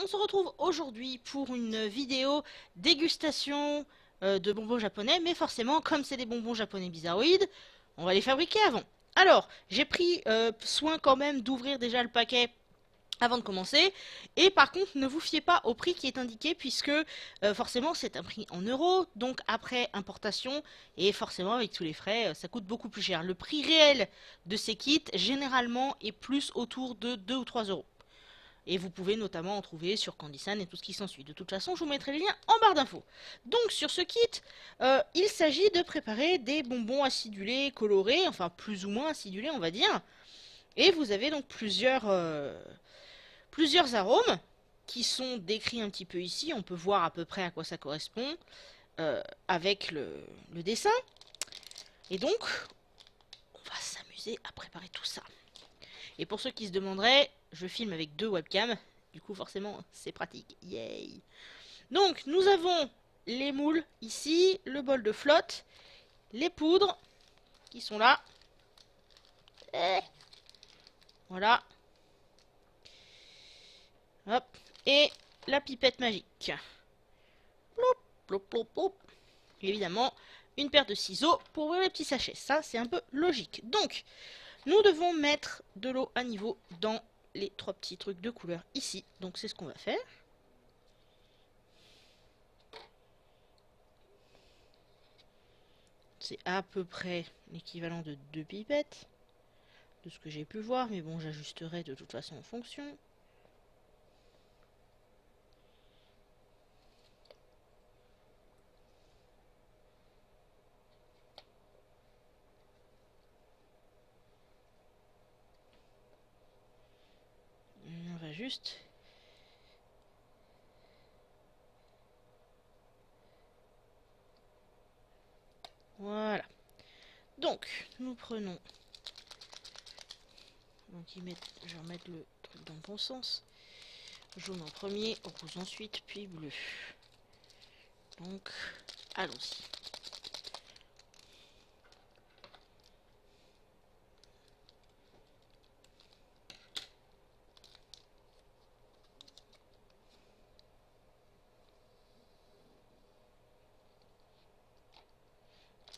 on se retrouve aujourd'hui pour une vidéo dégustation de bonbons japonais, mais forcément, comme c'est des bonbons japonais bizarroïdes, on va les fabriquer avant. Alors, j'ai pris soin quand même d'ouvrir déjà le paquet avant de commencer. Et par contre, ne vous fiez pas au prix qui est indiqué puisque forcément c'est un prix en euros, donc après importation et forcément avec tous les frais, ça coûte beaucoup plus cher. Le prix réel de ces kits généralement est plus autour de 2 ou 3 euros. Et vous pouvez notamment en trouver sur Candysan et tout ce qui s'ensuit. De toute façon, je vous mettrai les liens en barre d'infos. Donc sur ce kit, il s'agit de préparer des bonbons acidulés, colorés, enfin plus ou moins acidulés on va dire. Et vous avez donc plusieurs arômes qui sont décrits un petit peu ici. On peut voir à peu près à quoi ça correspond avec le dessin. Et donc, on va s'amuser à préparer tout ça. Et pour ceux qui se demanderaient, je filme avec 2 webcams. Du coup, forcément, c'est pratique. Yay! Donc, nous avons les moules ici, le bol de flotte, les poudres qui sont là. Voilà. Hop. Et la pipette magique. Plop, plop, plop, plop. Et évidemment, une paire de ciseaux pour ouvrir les petits sachets. Ça, c'est un peu logique. Donc, nous devons mettre de l'eau à niveau dans les 3 petits trucs de couleur ici. Donc, c'est ce qu'on va faire. C'est à peu près l'équivalent de 2 pipettes, de ce que j'ai pu voir. Mais bon, j'ajusterai de toute façon en fonction. On va juste... Voilà. Donc, nous prenons... Donc, je vais remettre le truc dans le bon sens. Jaune en premier, rose ensuite, puis bleu. Donc, allons-y.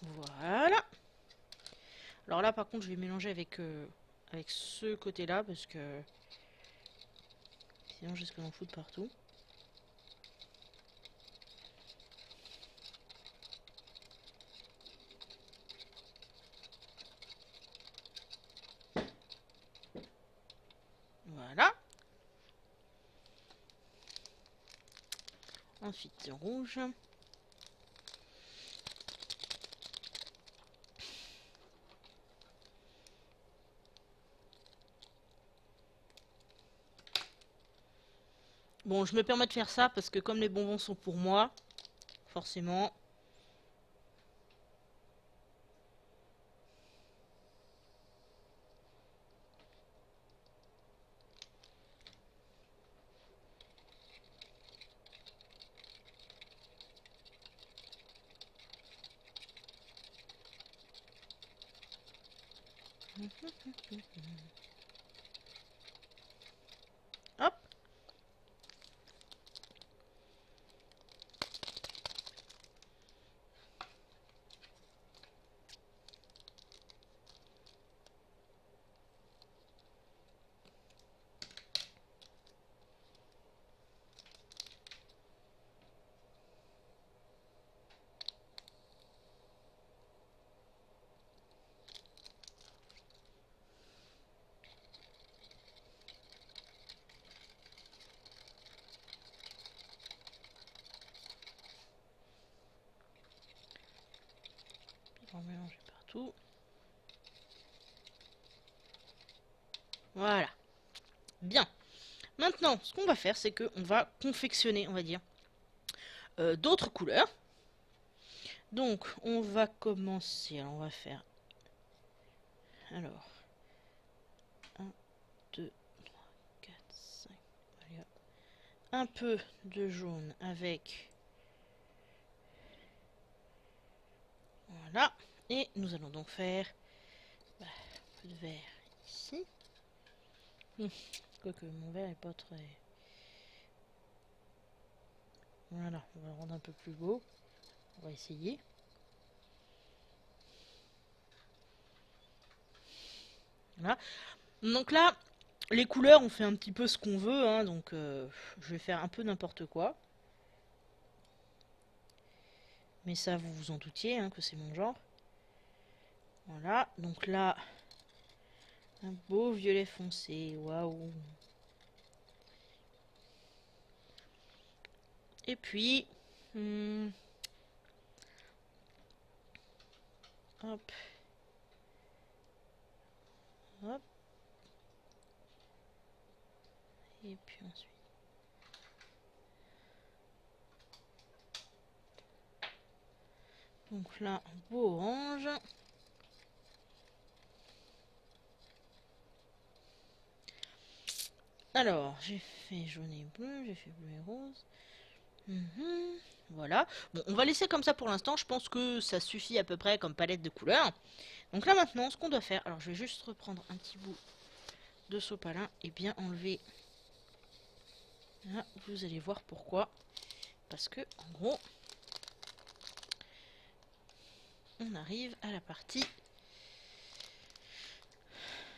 Voilà. Alors là, par contre, je vais mélanger avec ce côté-là, parce que sinon, je risque d'en foutre partout. Voilà. Ensuite, rouge. Bon, je me permets de faire ça parce que comme les bonbons sont pour moi, forcément... Hop. On va mélanger partout. Voilà. Bien. Maintenant, ce qu'on va faire, c'est qu'on va confectionner, on va dire, d'autres couleurs. Donc, on va commencer. Alors, on va faire... Alors... 1, 2, 3, 4, 5... Allez, hop. Un peu de jaune avec... Voilà. Et nous allons donc faire... un peu de vert ici. Quoique mon vert est pas très... Voilà, on va le rendre un peu plus beau. On va essayer. Voilà. Donc là, les couleurs, on fait un petit peu ce qu'on veut, hein, donc je vais faire un peu n'importe quoi. Mais ça, vous vous en doutiez, hein, que c'est mon genre. Voilà, donc là, un beau violet foncé, waouh. Et puis, hop, hop, et puis ensuite. Donc là, un beau orange. Alors, j'ai fait jaune et bleu, j'ai fait bleu et rose. Voilà. Bon, on va laisser comme ça pour l'instant. Je pense que ça suffit à peu près comme palette de couleurs. Donc là maintenant, ce qu'on doit faire... Alors, je vais juste reprendre un petit bout de sopalin et bien enlever... Là, vous allez voir pourquoi. Parce que, en gros... On arrive à la partie...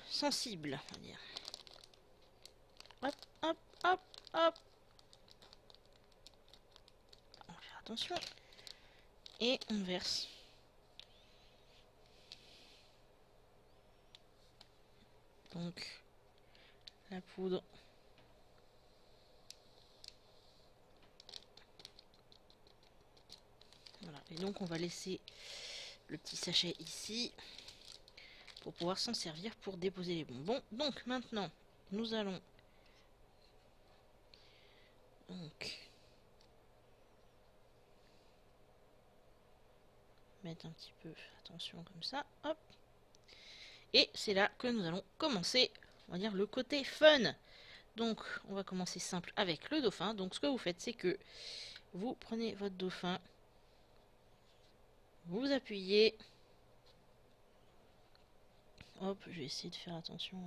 sensible, on va dire. Hop, hop, hop, hop. On va faire attention. Et on verse. Donc, la poudre. Voilà. Et donc, on va laisser le petit sachet ici pour pouvoir s'en servir pour déposer les bonbons. Donc, maintenant, nous allons donc mettre un petit peu attention comme ça, hop. Et c'est là que nous allons commencer, on va dire, le côté fun. Donc, on va commencer simple avec le dauphin. Donc, ce que vous faites, c'est que vous prenez votre dauphin, vous appuyez. Hop, je vais essayer de faire attention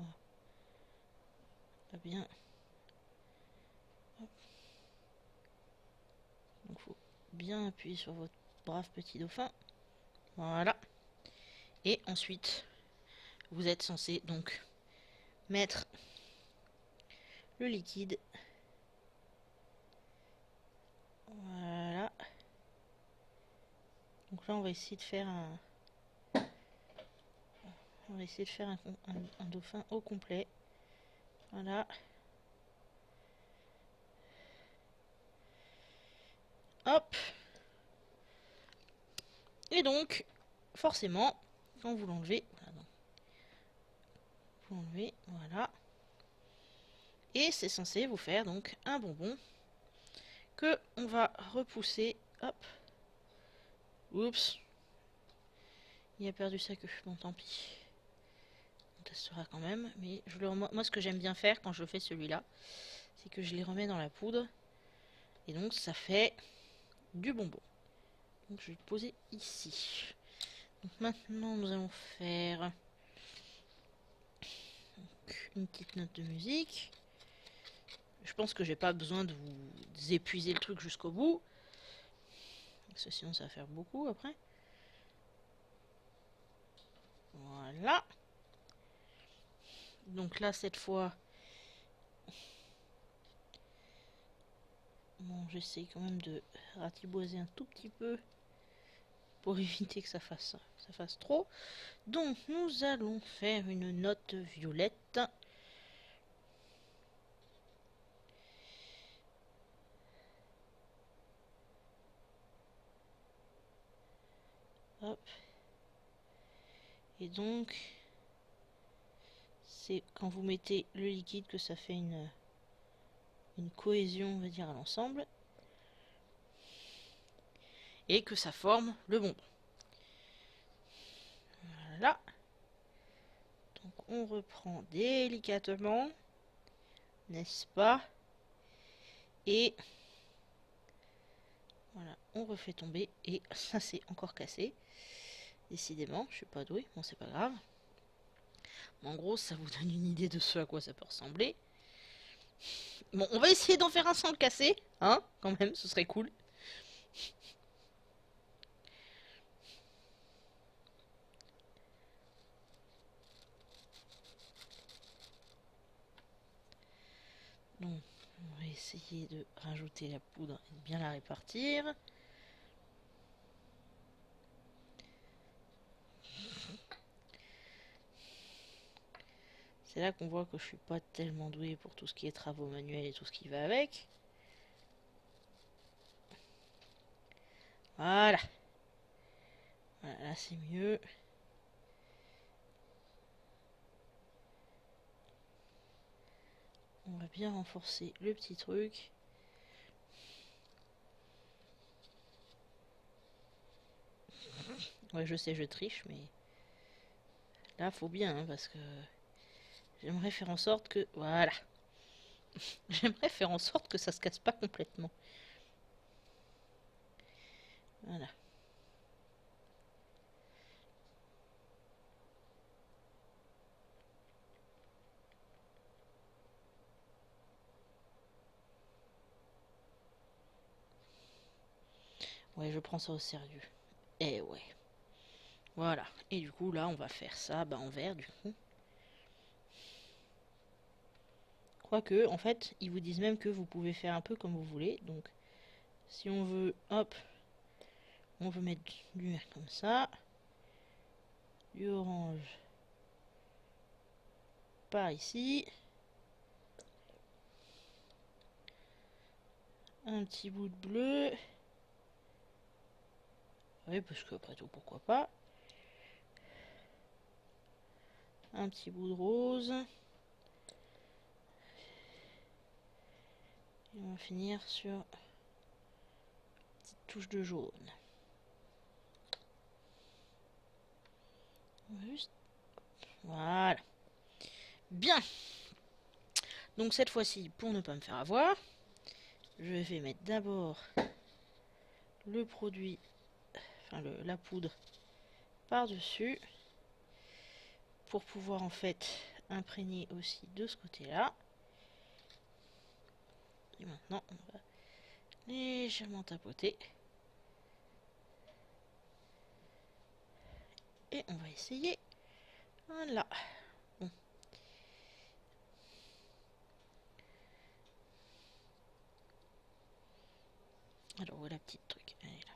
à bien. Hop. Donc, faut bien appuyer sur votre brave petit dauphin. Voilà. Et ensuite, vous êtes censé donc mettre le liquide. Voilà. Donc là, on va essayer de faire un dauphin au complet. Voilà. Hop. Et donc, forcément, quand vous l'enlevez, vous l'enlevez, voilà. Et c'est censé vous faire donc un bonbon que on va repousser. Hop. Oups. Il a perdu sa queue. Bon, tant pis. On testera quand même. Mais moi, ce que j'aime bien faire quand je fais celui-là, c'est que je les remets dans la poudre. Et donc, ça fait du bonbon. Donc, je vais le poser ici. Donc, maintenant, nous allons faire donc, une petite note de musique. Je pense que j'ai pas besoin de vous épuiser le truc jusqu'au bout. Parce que sinon, ça va faire beaucoup après. Voilà. Donc là, cette fois... Bon, j'essaie quand même de ratiboiser un tout petit peu pour éviter que ça fasse trop. Donc, nous allons faire une note violette. Hop. Et donc, c'est quand vous mettez le liquide que ça fait une cohésion, on va dire, à l'ensemble. Et que ça forme le bonbon. Voilà. Donc on reprend délicatement, n'est-ce pas? Et voilà, on refait tomber. Et ça c'est encore cassé. Décidément, je suis pas douée, bon c'est pas grave. En gros, ça vous donne une idée de ce à quoi ça peut ressembler. Bon, on va essayer d'en faire un sans le casser, hein, quand même, ce serait cool. Donc, on va essayer de rajouter la poudre et de bien la répartir. C'est là qu'on voit que je suis pas tellement doué pour tout ce qui est travaux manuels et tout ce qui va avec. Voilà. Voilà, là c'est mieux. On va bien renforcer le petit truc. Ouais, je sais, je triche, mais là, faut bien, hein, parce que j'aimerais faire en sorte que... Voilà. J'aimerais faire en sorte que ça se casse pas complètement. Voilà. Ouais, je prends ça au sérieux. Eh ouais. Voilà. Et du coup, là, on va faire ça en vert, du coup. Quoique, en fait, ils vous disent même que vous pouvez faire un peu comme vous voulez. Donc, si on veut, hop, on veut mettre du vert comme ça. Du orange par ici. Un petit bout de bleu. Oui, parce que après tout, pourquoi pas. Un petit bout de rose. Et on va finir sur une petite touche de jaune. Juste. Voilà. Bien. Donc cette fois-ci, pour ne pas me faire avoir, je vais mettre d'abord le produit, enfin la poudre par-dessus, pour pouvoir en fait imprégner aussi de ce côté-là. Et maintenant, on va légèrement tapoter. Et on va essayer. Voilà. Bon. Alors, voilà la petite truc. Elle est là.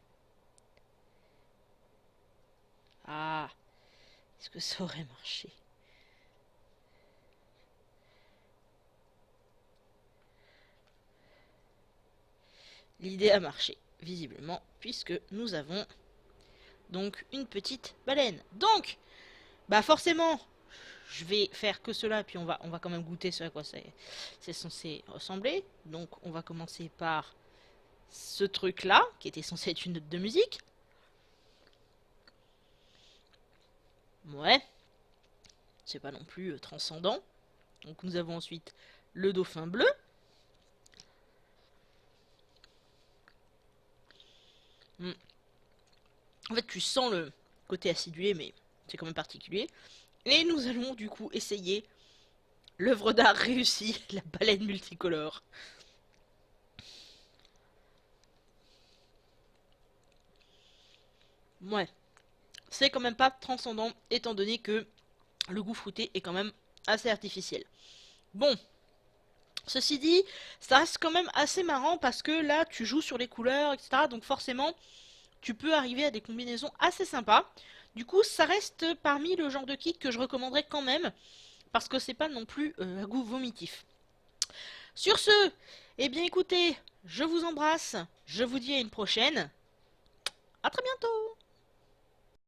Ah, est-ce que ça aurait marché? L'idée a marché, visiblement, puisque nous avons donc une petite baleine. Donc, forcément, je vais faire que cela, puis on va quand même goûter ce à quoi c'est censé ressembler. Donc, on va commencer par ce truc-là, qui était censé être une note de musique. Ouais, c'est pas non plus transcendant. Donc, nous avons ensuite le dauphin bleu. En fait, tu sens le côté acidulé, mais c'est quand même particulier. Et nous allons du coup essayer l'œuvre d'art réussie, la baleine multicolore. Ouais, c'est quand même pas transcendant, étant donné que le goût fruité est quand même assez artificiel. Bon, ceci dit, ça reste quand même assez marrant parce que là, tu joues sur les couleurs, etc. Donc forcément, tu peux arriver à des combinaisons assez sympas. Du coup, ça reste parmi le genre de kit que je recommanderais quand même, parce que c'est pas non plus un goût vomitif. Sur ce, eh bien écoutez, je vous embrasse, je vous dis à une prochaine. À très bientôt!